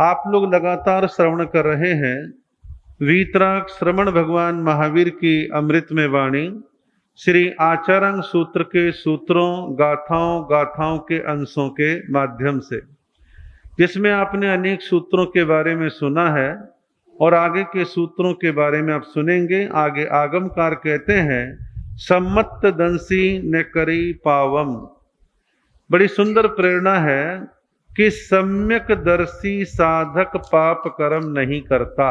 आप लोग लगातार श्रवण कर रहे हैं वीतराग श्रवण भगवान महावीर की अमृतमय वाणी श्री आचार्यांग सूत्र के सूत्रों गाथाओं के अंशों के माध्यम से, जिसमें आपने अनेक सूत्रों के बारे में सुना है और आगे के सूत्रों के बारे में आप सुनेंगे। आगे आगमकार कहते हैं सम्मत दंसी न करी पावम। बड़ी सुंदर प्रेरणा है कि सम्यक दर्शी साधक पाप कर्म नहीं करता।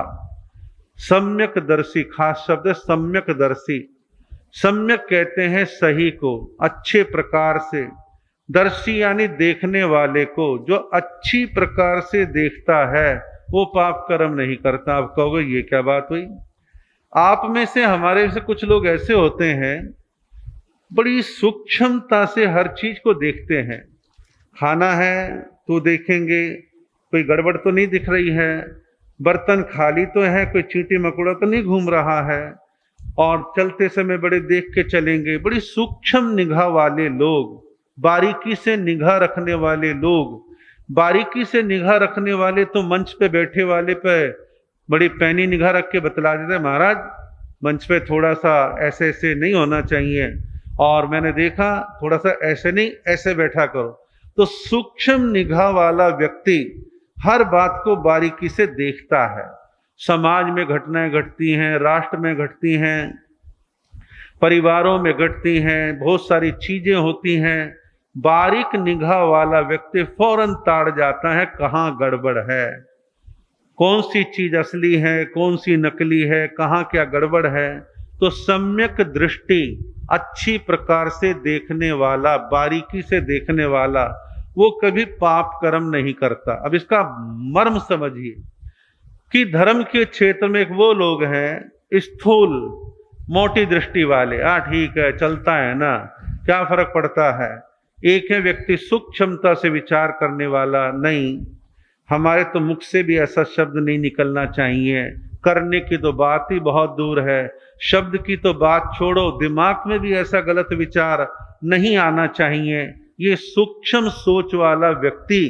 सम्यक दर्शी, खास शब्द है सम्यक दर्शी। सम्यक कहते हैं सही को, अच्छे प्रकार से। दर्शी यानी देखने वाले को, जो अच्छी प्रकार से देखता है वो पाप कर्म नहीं करता। आप कहोगे ये क्या बात हुई? आप में से, हमारे से कुछ लोग ऐसे होते हैं, बड़ी सूक्ष्मता से हर चीज को देखते हैं। खाना है तो देखेंगे कोई गड़बड़ तो नहीं दिख रही है, बर्तन खाली तो है, कोई चींटी मकोड़ा तो नहीं घूम रहा है, और चलते समय बड़े देख के चलेंगे। बड़ी सूक्ष्म निगाह वाले लोग, बारीकी से निगाह रखने वाले लोग। बारीकी से निगाह रखने वाले तो मंच पे बैठे वाले पे बड़ी पैनी निगाह रख के बतला देते हैं, महाराज मंच पे थोड़ा सा ऐसे ऐसे नहीं होना चाहिए, और मैंने देखा थोड़ा सा ऐसे नहीं, ऐसे बैठा करो। तो सूक्ष्म निगाह वाला व्यक्ति हर बात को बारीकी से देखता है। समाज में घटनाएं घटती हैं, राष्ट्र में घटती हैं, परिवारों में घटती हैं, बहुत सारी चीजें होती हैं। बारीक निगाह वाला व्यक्ति फौरन ताड़ जाता है कहाँ गड़बड़ है, कौन सी चीज असली है, कौन सी नकली है, कहाँ क्या गड़बड़ है। तो सम्यक दृष्टि, अच्छी प्रकार से देखने वाला, बारीकी से देखने वाला, वो कभी पाप कर्म नहीं करता। अब इसका मर्म समझिए कि धर्म के क्षेत्र में एक वो लोग हैं स्थूल मोटी दृष्टि वाले, ठीक है चलता है ना, क्या फर्क पड़ता है। एक है व्यक्ति सूक्ष्मता से विचार करने वाला, नहीं हमारे तो मुख से भी ऐसा शब्द नहीं निकलना चाहिए, करने की तो बात ही बहुत दूर है, शब्द की तो बात छोड़ो, दिमाग में भी ऐसा गलत विचार नहीं आना चाहिए। ये सूक्ष्म सोच वाला व्यक्ति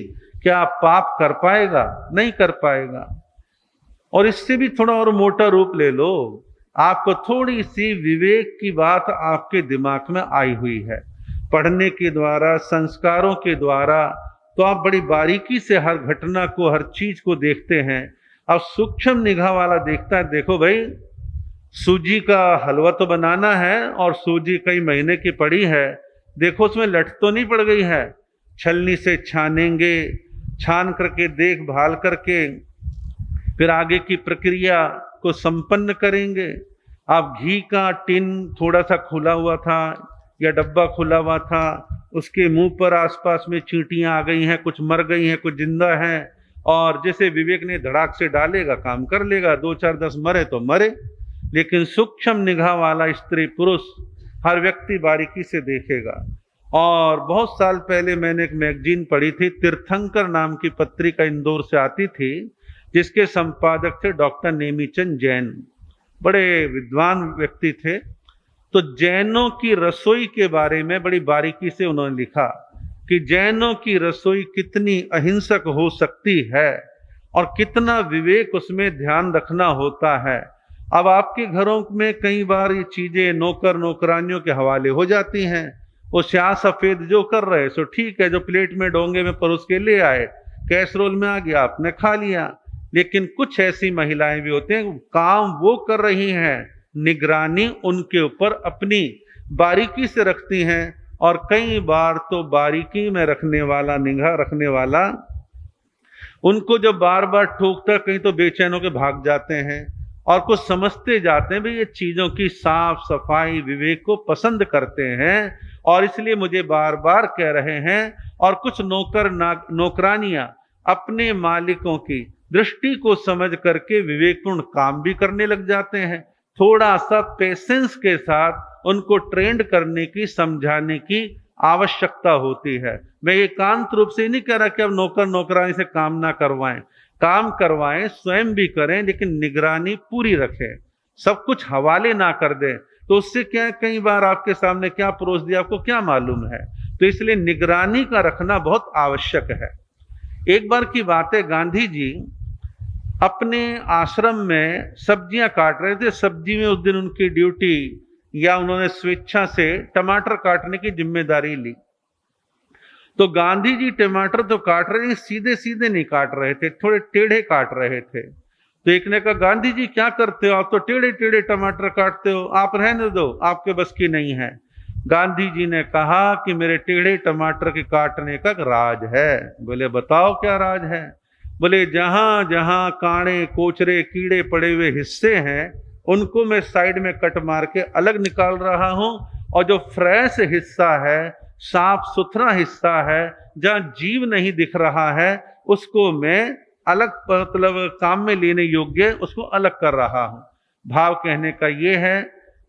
क्या पाप कर पाएगा? नहीं कर पाएगा। और इससे भी थोड़ा और मोटा रूप ले लो, आपको थोड़ी सी विवेक की बात आपके दिमाग में आई हुई है, पढ़ने के द्वारा, संस्कारों के द्वारा, तो आप बड़ी बारीकी से हर घटना को, हर चीज को देखते हैं। अब सूक्ष्म निगाह वाला देखता है, देखो भाई सूजी का हलवा तो बनाना है और सूजी कई महीने की पड़ी है, देखो उसमें लट तो नहीं पड़ गई है। छलनी से छानेंगे, छान करके देखभाल करके फिर आगे की प्रक्रिया को संपन्न करेंगे। आप घी का टिन थोड़ा सा खुला हुआ था या डब्बा खुला हुआ था, उसके मुंह पर आसपास में चींटियां आ गई हैं, कुछ मर गई हैं, कुछ जिंदा हैं, और जैसे विवेक ने धड़ाक से डालेगा काम कर लेगा, 2 4 10 मरे तो मरे। लेकिन सूक्ष्म निगाह वाला स्त्री पुरुष हर व्यक्ति बारीकी से देखेगा। और बहुत साल पहले मैंने एक मैगजीन पढ़ी थी, तीर्थंकर नाम की पत्रिका इंदौर से आती थी, जिसके संपादक थे डॉक्टर नेमीचंद जैन, बड़े विद्वान व्यक्ति थे। तो जैनों की रसोई के बारे में बड़ी बारीकी से उन्होंने लिखा कि जैनों की रसोई कितनी अहिंसक हो सकती है और कितना विवेक उसमें ध्यान रखना होता है। अब आपके घरों में कई बार ये चीजें नौकर नौकरानियों के हवाले हो जाती हैं, वो स्याह सफेद जो कर रहे सो ठीक है, जो प्लेट में डोंगे में परोस के ले आए, कैसरोल में आ गया, आपने खा लिया। लेकिन कुछ ऐसी महिलाएं भी होती हैं, काम वो कर रही हैं, निगरानी उनके ऊपर अपनी बारीकी से रखती हैं, और कई बार तो बारीकी में रखने वाला, निगाह रखने वाला, उनको जब बार बार ठोकता कहीं तो बेचैन होकर भाग जाते हैं, और कुछ समझते जाते हैं भाई ये चीजों की साफ सफाई विवेक को पसंद करते हैं, और इसलिए मुझे बार बार कह रहे हैं। और कुछ नौकरानियां अपने मालिकों की दृष्टि को समझ करके विवेकपूर्ण काम भी करने लग जाते हैं। थोड़ा सा पेशेंस के साथ उनको ट्रेंड करने की, समझाने की आवश्यकता होती है। मैं एकांत रूप से नहीं कह रहा कि अब नौकर नौकरानी से काम ना करवाएं, काम करवाएं, स्वयं भी करें, लेकिन निगरानी पूरी रखें, सब कुछ हवाले ना कर दें। तो उससे क्या, कई बार आपके सामने क्या परोस दिया आपको क्या मालूम है। तो इसलिए निगरानी का रखना बहुत आवश्यक है। एक बार की बात है, गांधी जी अपने आश्रम में सब्जियां काट रहे थे। सब्जी में उस दिन उनकी ड्यूटी या उन्होंने स्वेच्छा से टमाटर काटने की जिम्मेदारी ली। तो गांधी जी टमाटर तो काट रहे थे, सीधे सीधे नहीं काट रहे थे, थोड़े टेढ़े काट रहे थे। तो एक ने कहा, गांधी जी क्या करते हो, आप तो टेढ़े टेढ़े टमाटर काटते हो, आप रहने दो, आपके बस की नहीं है। गांधी जी ने कहा कि मेरे टेढ़े टमाटर के काटने का राज है। बोले बताओ क्या राज है। बोले जहां जहां कांटे कोचरे कीड़े पड़े हुए हिस्से हैं उनको मैं साइड में कट मार के अलग निकाल रहा हूं, और जो फ्रेश हिस्सा है, साफ सुथरा हिस्सा है, जहां जीव नहीं दिख रहा है, उसको मैं अलग, मतलब काम में लेने योग्य, उसको अलग कर रहा हूं। भाव कहने का ये है,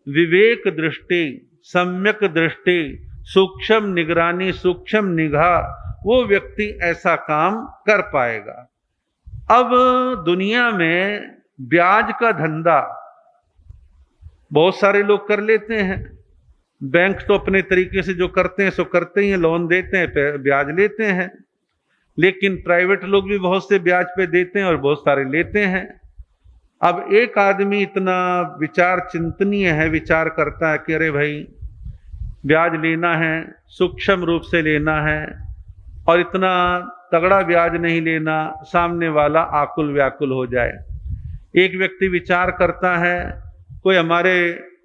विवेक दृष्टि, सम्यक दृष्टि, सूक्ष्म निगरानी, सूक्ष्म निगाह, वो व्यक्ति ऐसा काम कर पाएगा। अब दुनिया में ब्याज का धंधा बहुत सारे लोग कर लेते हैं। बैंक तो अपने तरीके से जो करते हैं सो करते ही हैं, लोन देते हैं, ब्याज लेते हैं। लेकिन प्राइवेट लोग भी बहुत से ब्याज पे देते हैं और बहुत सारे लेते हैं। अब एक आदमी इतना विचार चिंतनीय है, विचार करता है कि अरे भाई ब्याज लेना है, सूक्ष्म रूप से लेना है, और इतना तगड़ा ब्याज नहीं लेना, सामने वाला आकुल व्याकुल हो जाए। एक व्यक्ति विचार करता है, कोई हमारे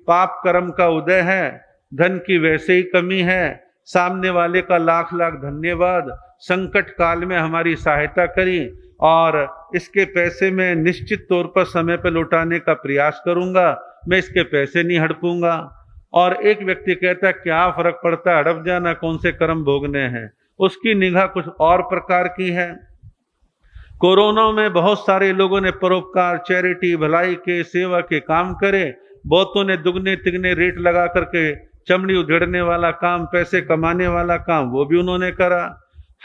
पाप कर्म का उदय है, धन की वैसे ही कमी है, सामने वाले का लाख लाख धन्यवाद, संकट काल में हमारी सहायता करी, और इसके पैसे मैं निश्चित तौर पर समय पर लौटाने का प्रयास करूंगा, मैं इसके पैसे नहीं हड़पूंगा। और एक व्यक्ति कहता है क्या फर्क पड़ता है, हड़प जाना, कौन से कर्म भोगने हैं। उसकी निगाह कुछ और प्रकार की है। कोरोना में बहुत सारे लोगों ने परोपकार, चैरिटी, भलाई के, सेवा के काम करे। बहुतों ने दुगने तिगने रेट लगा करके चमड़ी उधेड़ने वाला काम, पैसे कमाने वाला काम, वो भी उन्होंने करा।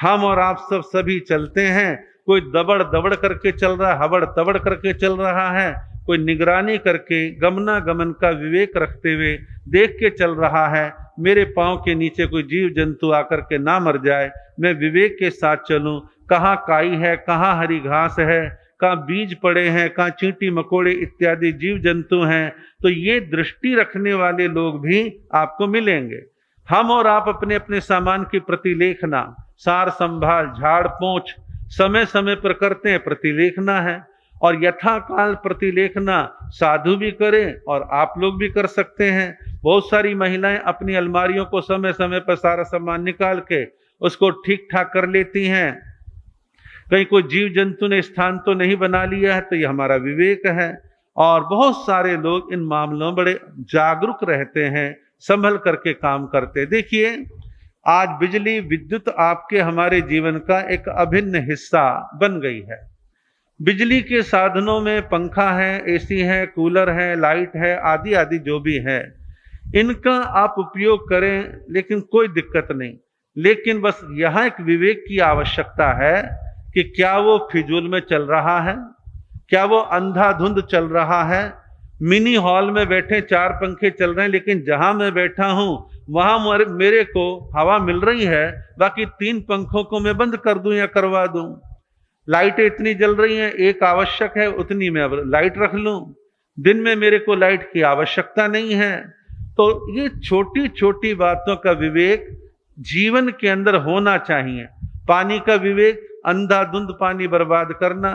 हम और आप सब सभी चलते हैं, कोई दबड़ दबड़ करके चल रहा है, हबड़ तबड़ करके चल रहा है, कोई निगरानी करके गमना गमन का विवेक रखते हुए देख के चल रहा है, मेरे पांव के नीचे कोई जीव जंतु आकर के ना मर जाए, मैं विवेक के साथ चलूं, कहाँ काई है, कहाँ हरी घास है, कहाँ बीज पड़े हैं, कहाँ चींटी मकोड़े इत्यादि जीव जंतु हैं। तो ये दृष्टि रखने वाले लोग भी आपको मिलेंगे। हम और आप अपने अपने सामान की प्रतिलेखना, सार संभाल, झाड़ पोंछ समय समय पर करते हैं, प्रतिलेखना है। और यथाकाल प्रतिलेखना साधु भी करें और आप लोग भी कर सकते हैं। बहुत सारी महिलाएं अपनी अलमारियों को समय समय पर सारा सामान निकाल के उसको ठीक ठाक कर लेती हैं। कहीं कोई जीव जंतु ने स्थान तो नहीं बना लिया है, तो ये हमारा विवेक है। और बहुत सारे लोग इन मामलों में बड़े जागरूक रहते हैं, संभल करके काम करते। देखिए आज बिजली विद्युत आपके हमारे जीवन का एक अभिन्न हिस्सा बन गई है। बिजली के साधनों में पंखा है, एसी है, कूलर है, लाइट है, आदि आदि जो भी है, इनका आप उपयोग करें, लेकिन कोई दिक्कत नहीं। लेकिन बस यहाँ एक विवेक की आवश्यकता है कि क्या वो फिजूल में चल रहा है, क्या वो अंधाधुंध चल रहा है। मिनी हॉल में बैठे 4 पंखे चल रहे हैं, लेकिन जहां मैं बैठा हूं वहां मेरे को हवा मिल रही है, बाकी 3 पंखों को मैं बंद कर दूं या करवा दूं। लाइटें इतनी जल रही हैं, एक आवश्यक है उतनी मैं अब लाइट रख लूं, दिन में मेरे को लाइट की आवश्यकता नहीं है। तो ये छोटी छोटी बातों का विवेक जीवन के अंदर होना चाहिए। पानी का विवेक, अंधाधुंध पानी बर्बाद करना,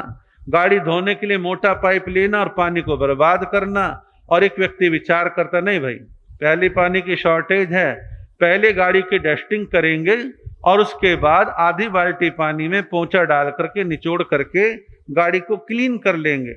गाड़ी धोने के लिए मोटा पाइप लेना और पानी को बर्बाद करना। और एक व्यक्ति विचार करता, नहीं भाई पहले पानी की शॉर्टेज है, पहले गाड़ी की डस्टिंग करेंगे और उसके बाद आधी बाल्टी पानी में पोंछा डाल करके निचोड़ करके गाड़ी को क्लीन कर लेंगे।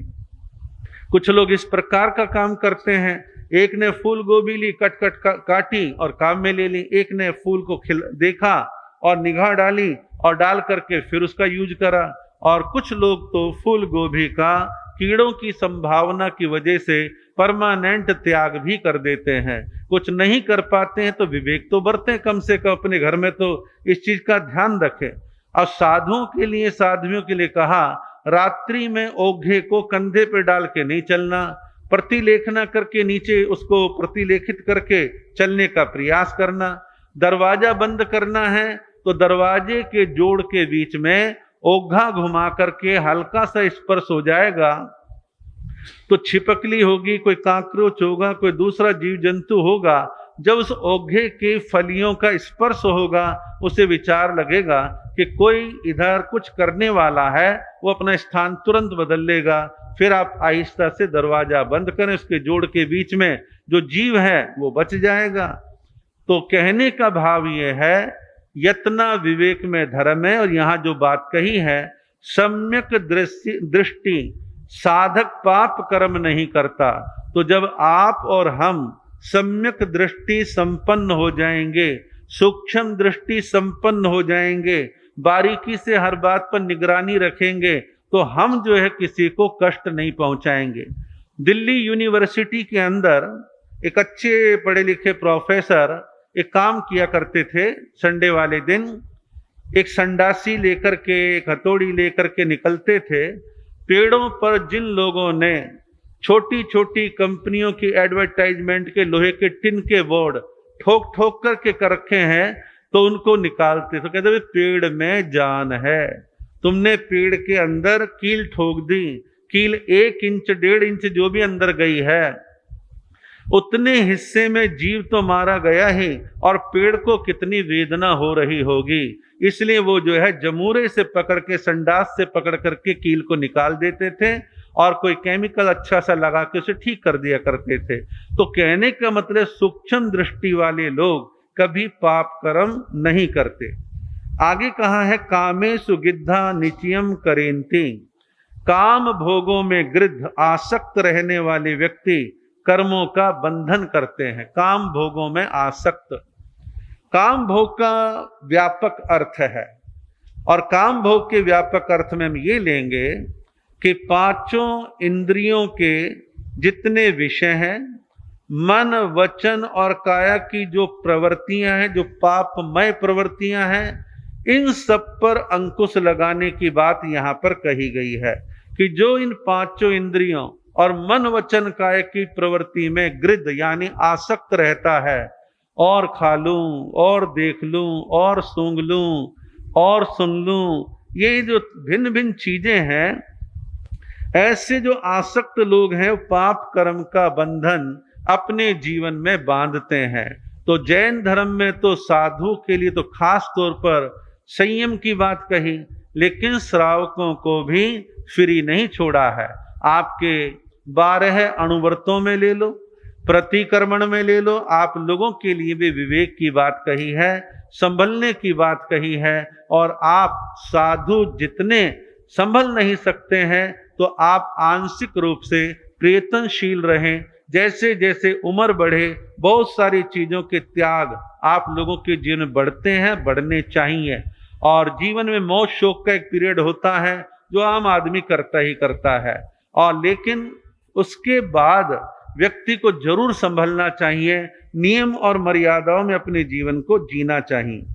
कुछ लोग इस प्रकार का काम करते हैं। एक ने फूल गोभी ली, कट कट काटी और काम में ले ली। एक ने फूल को देखा और निगाह डाली और डाल करके फिर उसका यूज करा। और कुछ लोग तो फूल गोभी का कीड़ों की संभावना की वजह से परमानेंट त्याग भी कर देते हैं। कुछ नहीं कर पाते हैं तो विवेक तो बरतें, कम से कम अपने घर में तो इस चीज का ध्यान रखें। और साधुओं के लिए, साध्वियों के लिए कहा, रात्रि में ओघे को कंधे पे डाल के नहीं चलना, प्रतिलेखना करके नीचे उसको प्रतिलेखित करके चलने का प्रयास करना। दरवाजा बंद करना है तो दरवाजे के जोड़ के बीच में ओघा घुमा करके हल्का सा स्पर्श हो जाएगा तो छिपकली होगी, कोई काकरोच होगा, कोई दूसरा जीव जंतु होगा। जब उस ओघे के फलियों का स्पर्श होगा उसे विचार लगेगा कि कोई इधर कुछ करने वाला है, वो अपना स्थान तुरंत बदल लेगा। फिर आप आहिस्ता से दरवाजा बंद करें, उसके जोड़ के बीच में जो जीव है वो बच जाएगा। तो कहने का भाव ये है, यत्ना विवेक में धर्म है। और यहां जो बात कही है, सम्यक दृष्टि साधक पाप कर्म नहीं करता। तो जब आप और हम सम्यक दृष्टि संपन्न हो जाएंगे, सूक्ष्म दृष्टि संपन्न हो जाएंगे, बारीकी से हर बात पर निगरानी रखेंगे, तो हम जो है किसी को कष्ट नहीं पहुंचाएंगे। दिल्ली यूनिवर्सिटी के अंदर एक अच्छे पढ़े लिखे प्रोफेसर एक काम किया करते थे। संडे वाले दिन एक संडासी लेकर के, एक हथौड़ी लेकर के निकलते थे। पेड़ों पर जिन लोगों ने छोटी छोटी कंपनियों की एडवर्टाइजमेंट के लोहे के टिन के बोर्ड ठोक ठोक करके कर रखे हैं, तो उनको निकालते। तो कहते पेड़ में जान है, तुमने पेड़ के अंदर कील ठोक दी, कील 1 इंच 1.5 इंच जो भी अंदर गई है, उतने हिस्से में जीव तो मारा गया ही, और पेड़ को कितनी वेदना हो रही होगी। इसलिए वो जो है जमूरे से पकड़ के, संडास से पकड़ करके कील को निकाल देते थे और कोई केमिकल अच्छा सा लगा के उसे ठीक कर दिया करते थे। तो कहने का मतलब सूक्ष्म दृष्टि वाले लोग कभी पाप कर्म नहीं करते। आगे कहा है, कामेषु गिद्धा निचयम करेन्ति। काम भोगों में गृद्ध आसक्त रहने वाले व्यक्ति कर्मों का बंधन करते हैं। काम भोगों में आसक्त, काम भोग का व्यापक अर्थ है। और काम भोग के व्यापक अर्थ में हम ये लेंगे कि 5 इंद्रियों के जितने विषय हैं, मन वचन और काया की जो प्रवृत्तियां हैं, जो पापमय प्रवृत्तियां हैं, इन सब पर अंकुश लगाने की बात यहां पर कही गई है कि जो इन 5 इंद्रियों और मन वचन काया की प्रवृत्ति में गृद्ध यानी आसक्त रहता है, और खा लूं और देख लूं और सूंघ लूं और सुन लूं, ये जो भिन्न भिन्न चीजें हैं, ऐसे जो आसक्त लोग हैं पाप कर्म का बंधन अपने जीवन में बांधते हैं। तो जैन धर्म में तो साधु के लिए तो खास तौर पर संयम की बात कही, लेकिन श्रावकों को भी फ्री नहीं छोड़ा है। आपके 12 अणुव्रतों में ले लो, प्रतिक्रमण में ले लो, आप लोगों के लिए भी विवेक की बात कही है, संभलने की बात कही है। और आप साधु जितने संभल नहीं सकते हैं, तो आप आंशिक रूप से प्रयत्नशील रहें। जैसे जैसे उम्र बढ़े, बहुत सारी चीजों के त्याग आप लोगों के जीवन में बढ़ते हैं, बढ़ने चाहिए। और जीवन में मौत शोक का एक पीरियड होता है जो आम आदमी करता ही करता है, और लेकिन उसके बाद व्यक्ति को जरूर संभलना चाहिए, नियम और मर्यादाओं में अपने जीवन को जीना चाहिए।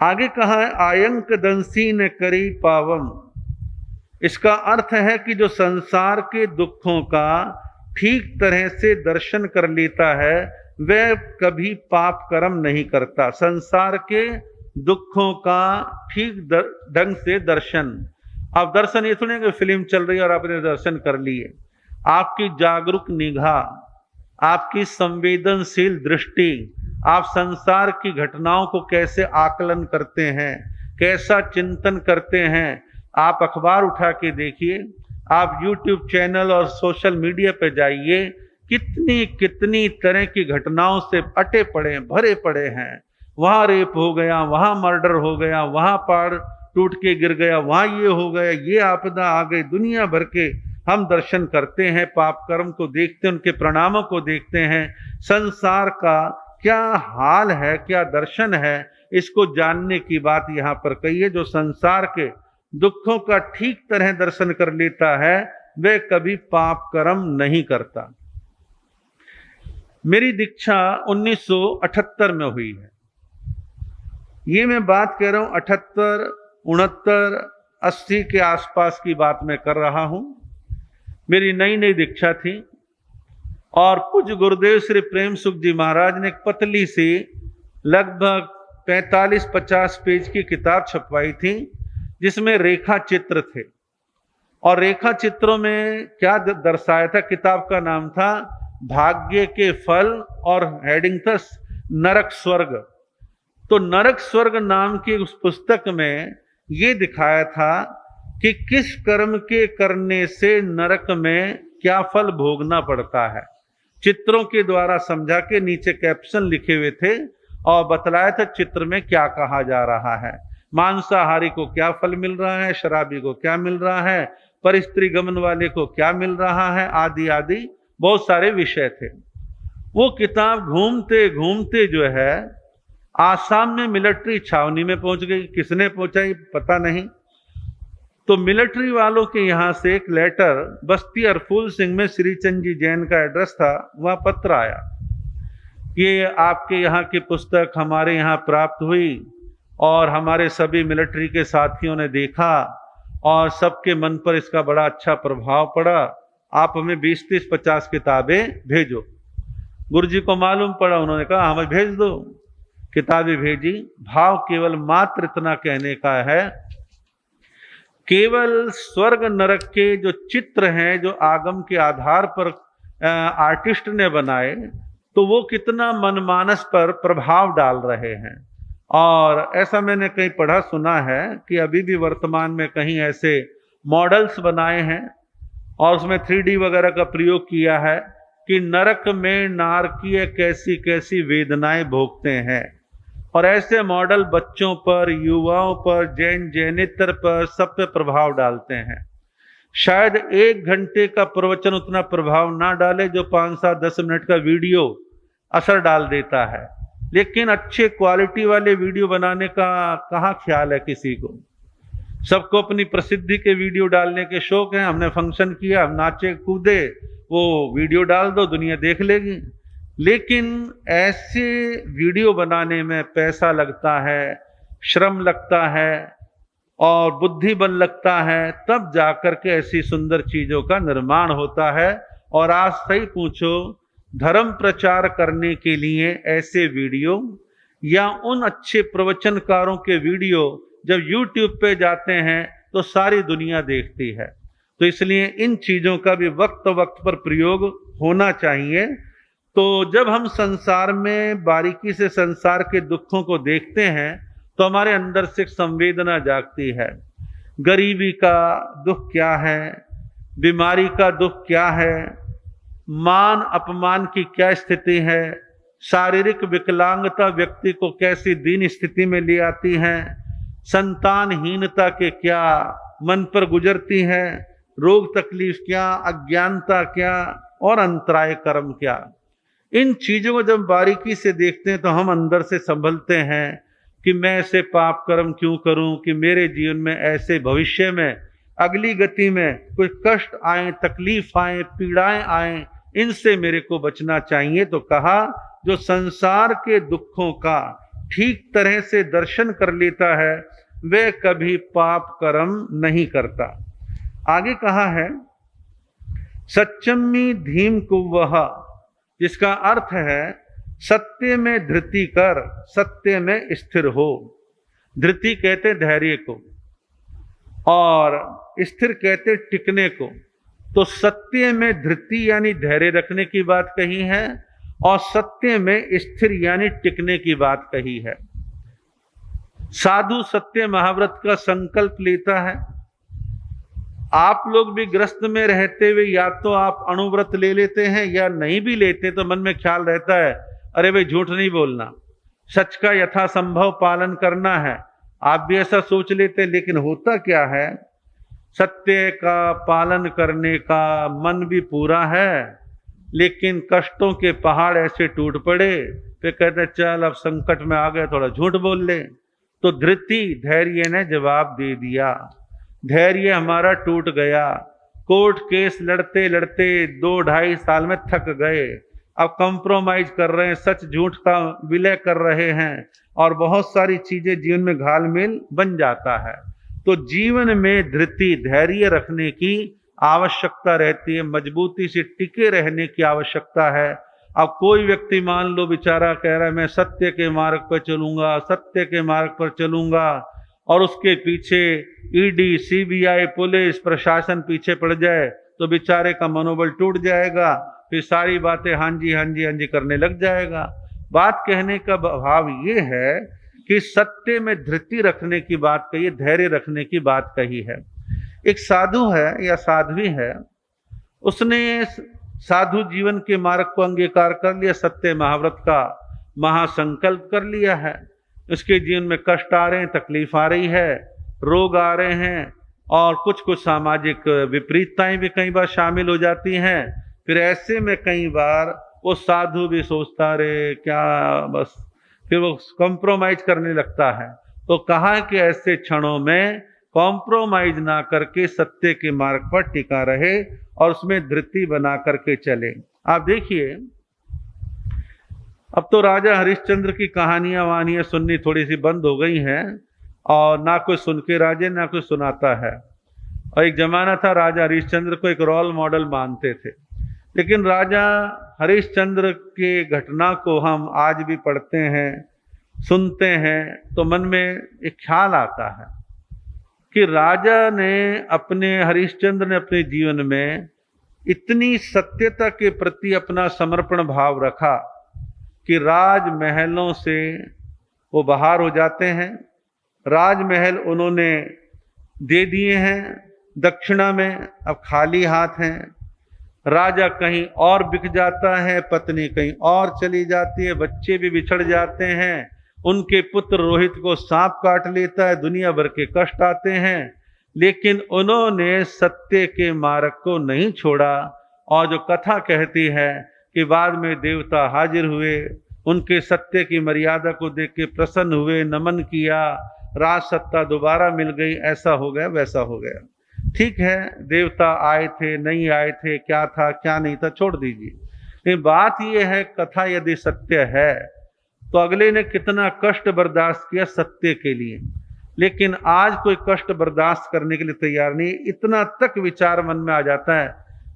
आगे कहा है, आयंक दंसी न करी पावम। इसका अर्थ है कि जो संसार के दुखों का ठीक तरह से दर्शन कर लेता है वह कभी पाप कर्म नहीं करता। संसार के दुखों का ठीक ढंग से दर्शन। अब दर्शन ये सुने कि फिल्म चल रही है और आपने दर्शन कर लिए। आपकी जागरूक निगाह, आपकी संवेदनशील दृष्टि, आप संसार की घटनाओं को कैसे आकलन करते हैं, कैसा चिंतन करते हैं। आप अखबार उठा के देखिए, आप YouTube चैनल और सोशल मीडिया पे जाइए, कितनी कितनी तरह की घटनाओं से अटे पड़े भरे पड़े हैं। वहां रेप हो गया, वहां मर्डर हो गया, वहां पहाड़ टूट के गिर गया, वहां ये हो गया, ये आपदा आ गई, दुनिया भर के हम दर्शन करते हैं, पाप कर्म को देखते हैं, उनके परिणामों को देखते हैं। संसार का क्या हाल है, क्या दर्शन है, इसको जानने की बात यहाँ पर कही है। जो संसार के दुखों का ठीक तरह दर्शन कर लेता है वह कभी पाप कर्म नहीं करता। मेरी दीक्षा 1978 में हुई है। ये मैं बात कह रहा हूं 78, 69, 80 के आसपास की बात मैं कर रहा हूं। मेरी नई नई दीक्षा थी और पूज्य गुरुदेव श्री प्रेम सुख जी महाराज ने एक पतली सी लगभग 45-50 पेज की किताब छपवाई थी, जिसमें रेखा चित्र थे। और रेखा चित्रों में क्या दर्शाया था, किताब का नाम था भाग्य के फल और हेडिंग था नरक स्वर्ग। तो नरक स्वर्ग नाम की उस पुस्तक में ये दिखाया था कि किस कर्म के करने से नरक में क्या फल भोगना पड़ता है। चित्रों के द्वारा समझा के नीचे कैप्शन लिखे हुए थे और बतलाया था चित्र में क्या कहा जा रहा है। मांसाहारी को क्या फल मिल रहा है, शराबी को क्या मिल रहा है, पर स्त्री गमन वाले को क्या मिल रहा है, आदि आदि बहुत सारे विषय थे। वो किताब घूमते घूमते जो है आसाम में मिलिट्री छावनी में पहुंच गई। किसने पहुंचाई पता नहीं। तो मिलिट्री वालों के यहाँ से एक लेटर बस्ती अरफूल सिंह में श्रीचंद जी जैन का एड्रेस था, वहाँ पत्र आया, ये आपके यहाँ की पुस्तक हमारे यहाँ प्राप्त हुई और हमारे सभी मिलिट्री के साथियों ने देखा और सबके मन पर इसका बड़ा अच्छा प्रभाव पड़ा। आप हमें 20, 30, 50 किताबें भेजो। गुरुजी को मालूम पड़ा, उन्होंने कहा हमें भेज दो। किताबें भेजी। भाव केवल मात्र इतना कहने का है, केवल स्वर्ग नरक के जो चित्र हैं जो आगम के आधार पर आर्टिस्ट ने बनाए, तो वो कितना मनमानस पर प्रभाव डाल रहे हैं। और ऐसा मैंने कहीं पढ़ा सुना है कि अभी भी वर्तमान में कहीं ऐसे मॉडल्स बनाए हैं और उसमें 3D वगैरह का प्रयोग किया है कि नरक में नारकीय कैसी कैसी वेदनाएं भोगते हैं। और ऐसे मॉडल बच्चों पर, युवाओं पर, जैन जैनेतर पर, सब पे प्रभाव डालते हैं। शायद 1 घंटे का प्रवचन उतना प्रभाव ना डाले जो 5, 7, 10 मिनट का वीडियो असर डाल देता है। लेकिन अच्छे क्वालिटी वाले वीडियो बनाने का कहाँ ख्याल है किसी को। सबको अपनी प्रसिद्धि के वीडियो डालने के शौक हैं। हमने फंक्शन किया, हम नाचे कूदे, वो वीडियो डाल दो, दुनिया देख लेगी। लेकिन ऐसे वीडियो बनाने में पैसा लगता है, श्रम लगता है और बुद्धि बल लगता है, तब जाकर के ऐसी सुंदर चीजों का निर्माण होता है। और आज सही पूछो, धर्म प्रचार करने के लिए ऐसे वीडियो या उन अच्छे प्रवचनकारों के वीडियो जब YouTube पे जाते हैं तो सारी दुनिया देखती है। तो इसलिए इन चीजों का भी वक्त वक्त पर प्रयोग होना चाहिए। तो जब हम संसार में बारीकी से संसार के दुखों को देखते हैं तो हमारे अंदर से एक संवेदना जागती है। गरीबी का दुख क्या है, बीमारी का दुख क्या है, मान अपमान की क्या स्थिति है, शारीरिक विकलांगता व्यक्ति को कैसी दीन स्थिति में ले आती है, संतानहीनता के क्या मन पर गुजरती है, रोग तकलीफ क्या, अज्ञानता क्या और अंतराय कर्म क्या। इन चीजों को जब बारीकी से देखते हैं तो हम अंदर से संभलते हैं कि मैं ऐसे पाप कर्म क्यों करूं कि मेरे जीवन में ऐसे भविष्य में अगली गति में कोई कष्ट आए, तकलीफ आए, पीड़ाएं आए, इनसे मेरे को बचना चाहिए। तो कहा जो संसार के दुखों का ठीक तरह से दर्शन कर लेता है वह कभी पाप कर्म नहीं करता। आगे कहा है सच्चम्मी धीम कुवह, जिसका अर्थ है सत्य में धृति कर, सत्य में स्थिर हो। धृति कहते धैर्य को और स्थिर कहते टिकने को। तो सत्य में धृति यानी धैर्य रखने की बात कही है और सत्य में स्थिर यानी टिकने की बात कही है। साधु सत्य महाव्रत का संकल्प लेता है। आप लोग भी ग्रस्त में रहते हुए या तो आप अणुव्रत ले लेते हैं या नहीं भी लेते तो मन में ख्याल रहता है अरे भाई झूठ नहीं बोलना, सच का यथासंभव पालन करना है। आप भी ऐसा सोच लेते, लेकिन होता क्या है, सत्य का पालन करने का मन भी पूरा है लेकिन कष्टों के पहाड़ ऐसे टूट पड़े, फिर कहते चल अब संकट में आ गए थोड़ा झूठ बोल ले। तो धृति धैर्य ने जवाब दे दिया। धैर्य हमारा टूट गया। कोर्ट केस लड़ते लड़ते 2-2.5 साल में थक गए। अब कंप्रोमाइज कर रहे हैं, सच झूठ का विलय कर रहे हैं और बहुत सारी चीजें जीवन में घालमेल बन जाता है। तो जीवन में धृति धैर्य रखने की आवश्यकता रहती है, मजबूती से टिके रहने की आवश्यकता है। अब कोई व्यक्ति मान लो बेचारा कह रहा है मैं सत्य के मार्ग पर चलूंगा, सत्य के मार्ग पर चलूंगा और उसके पीछे ईडी, सीबीआई, पुलिस प्रशासन पीछे पड़ जाए तो बेचारे का मनोबल टूट जाएगा, फिर सारी बातें हाँ जी हाँ जी हाँ जी करने लग जाएगा। बात कहने का भाव ये है कि सत्य में धृति रखने की बात कही, धैर्य रखने की बात कही है। एक साधु है या साध्वी है, उसने साधु जीवन के मार्ग को अंगीकार कर लिया, सत्य महाव्रत का महासंकल्प कर लिया है। उसके जीवन में कष्ट आ रहे हैं, तकलीफ आ रही है, रोग आ रहे हैं और कुछ कुछ सामाजिक विपरीतताएं भी कई बार शामिल हो जाती हैं। फिर ऐसे में कई बार वो साधु भी सोचता रहे क्या, बस फिर वो कॉम्प्रोमाइज करने लगता है। तो कहा कि ऐसे क्षणों में कॉम्प्रोमाइज ना करके सत्य के मार्ग पर टिका रहे और उसमें धृति बना करके चले। आप देखिए, अब तो राजा हरिश्चंद्र की कहानियां वानियां सुननी थोड़ी सी बंद हो गई हैं और ना कोई सुन के राजे ना कोई सुनाता है। और एक जमाना था राजा हरिश्चंद्र को एक रोल मॉडल मानते थे, लेकिन राजा हरिश्चंद्र के घटना को हम आज भी पढ़ते हैं, सुनते हैं तो मन में एक ख्याल आता है कि राजा ने हरिश्चंद्र ने अपने जीवन में इतनी सत्यता के प्रति अपना समर्पण भाव रखा कि राजमहलों से वो बाहर हो जाते हैं। राजमहल उन्होंने दे दिए हैं दक्षिणा में, अब खाली हाथ हैं। राजा कहीं और बिक जाता है, पत्नी कहीं और चली जाती है, बच्चे भी बिछड़ जाते हैं, उनके पुत्र रोहित को सांप काट लेता है, दुनिया भर के कष्ट आते हैं, लेकिन उन्होंने सत्य के मार्ग को नहीं छोड़ा। और जो कथा कहती है कि बाद में देवता हाजिर हुए, उनके सत्य की मर्यादा को देख के प्रसन्न हुए, नमन किया, राज सत्ता दोबारा मिल गई, ऐसा हो गया वैसा हो गया। ठीक है, देवता आए थे नहीं आए थे, क्या था क्या नहीं था, छोड़ दीजिए। लेकिन बात यह है, कथा यदि सत्य है तो अगले ने कितना कष्ट बर्दाश्त किया सत्य के लिए, लेकिन आज कोई कष्ट बर्दाश्त करने के लिए तैयार नहीं। इतना तक विचार मन में आ जाता है,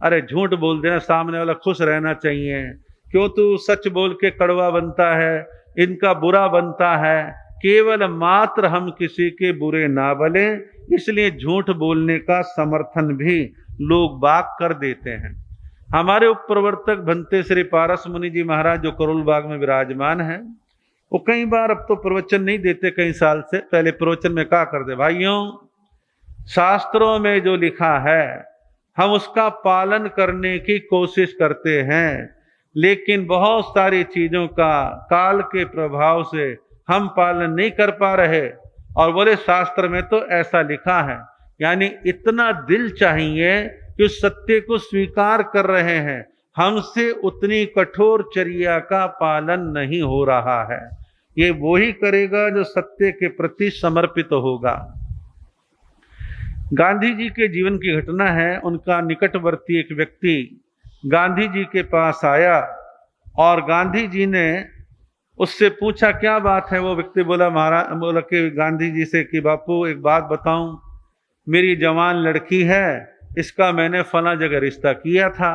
अरे झूठ बोल देना, सामने वाला खुश रहना चाहिए, क्यों तू सच बोल के कड़वा बनता है, इनका बुरा बनता है। केवल मात्र हम किसी के बुरे ना बने, इसलिए झूठ बोलने का समर्थन भी लोग बाग कर देते हैं। हमारे उप प्रवर्तक भंते श्री पारस मुनि जी महाराज जो करोल बाग में विराजमान है, वो कई बार, अब तो प्रवचन नहीं देते कई साल से, पहले प्रवचन में क्या कर दे, भाइयों शास्त्रों में जो लिखा है हम उसका पालन करने की कोशिश करते हैं, लेकिन बहुत सारी चीजों का काल के प्रभाव से हम पालन नहीं कर पा रहे। और बोले शास्त्र में तो ऐसा लिखा है, यानी इतना दिल चाहिए कि उस सत्य को स्वीकार कर रहे हैं, हमसे उतनी कठोर चर्या का पालन नहीं हो रहा है। ये वो ही करेगा जो सत्य के प्रति समर्पित होगा। गांधी जी के जीवन की घटना है, उनका निकटवर्ती एक व्यक्ति गांधी जी के पास आया और गांधी जी ने उससे पूछा क्या बात है। वो व्यक्ति बोला बोला कि गांधी जी से कि बापू एक बात बताऊं, मेरी जवान लड़की है, इसका मैंने फला जगह रिश्ता किया था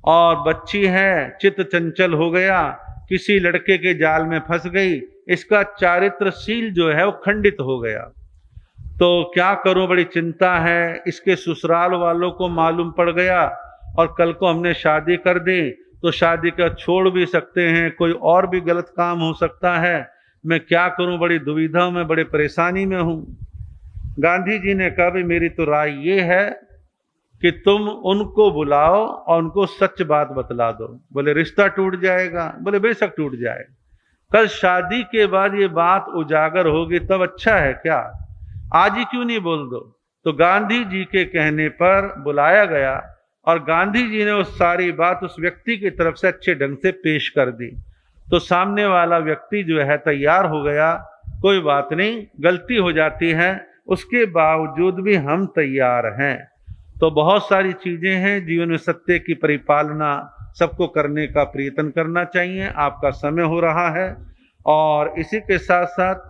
और बच्ची है, चित्त चंचल हो गया, किसी लड़के के जाल में फंस गई, इसका चारित्रशील जो है वो खंडित हो गया, तो क्या करूं, बड़ी चिंता है। इसके ससुराल वालों को मालूम पड़ गया और कल को हमने शादी कर दी तो शादी का छोड़ भी सकते हैं, कोई और भी गलत काम हो सकता है, मैं क्या करूं, बड़ी दुविधा में, बड़े परेशानी में हूं। गांधी जी ने कहा भाई मेरी तो राय ये है कि तुम उनको बुलाओ और उनको सच बात बतला दो। बोले रिश्ता टूट जाएगा, बोले बेशक टूट जाए, कल शादी के बाद ये बात उजागर होगी तब अच्छा है क्या, आज ही क्यों नहीं बोल दो। तो गांधी जी के कहने पर बुलाया गया और गांधी जी ने उस सारी बात उस व्यक्ति की तरफ से अच्छे ढंग से पेश कर दी। तो सामने वाला व्यक्ति जो है तैयार हो गया, कोई बात नहीं, गलती हो जाती है, उसके बावजूद भी हम तैयार हैं। तो बहुत सारी चीजें हैं जीवन में, सत्य की परिपालना सबको करने का प्रयत्न करना चाहिए। आपका समय हो रहा है और इसी के साथ साथ